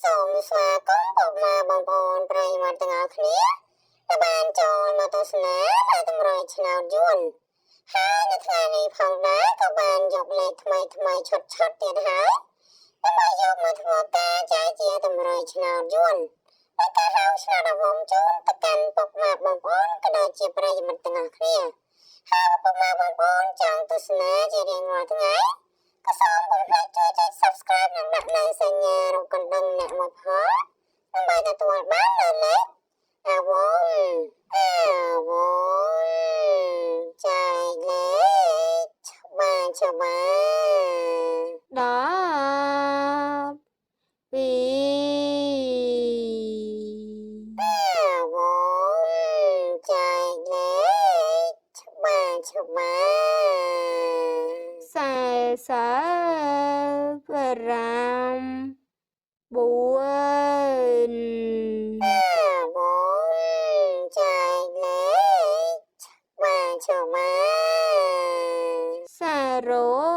សូមស្វាគមន៍ពុកម៉ែបងប្អូនប្រិយមិត្តទាំងអស់គ្នាដែលបានចូលមកទស្សនានៅតម្រុយឆ្នោតយួនហើយនៅថ្ងៃនេះផងដែរក៏បានយកលេខថ្មីឆុតទៀតហើយដើម្បីយកមកធ្វើការចែកជាតម្រុយឆ្នោតយួនហើយការហៅឆ្នោតអវងជូនទៅកាន់ពុកម៉ែបងប្អូនក៏ដូចជាប្រិយមិត្តទាំងអស់គ្នាហើយពុកម៉ែបងប្អូនចង់ទស្សនាជារៀងរាល់ថ្ងៃក៏សូមកុំភ្លេចជួយចុច Subscribe និងដាក់នៅសញ្ញារូបកណ្ដឹងអ្នកមកផងដើម្បីទទួលបាននូវលេខអាវងចែកលេខច្បាស់10 2អាវងចែកលេខច្បាស់45 4អាវងចែកលេខច្បាស់40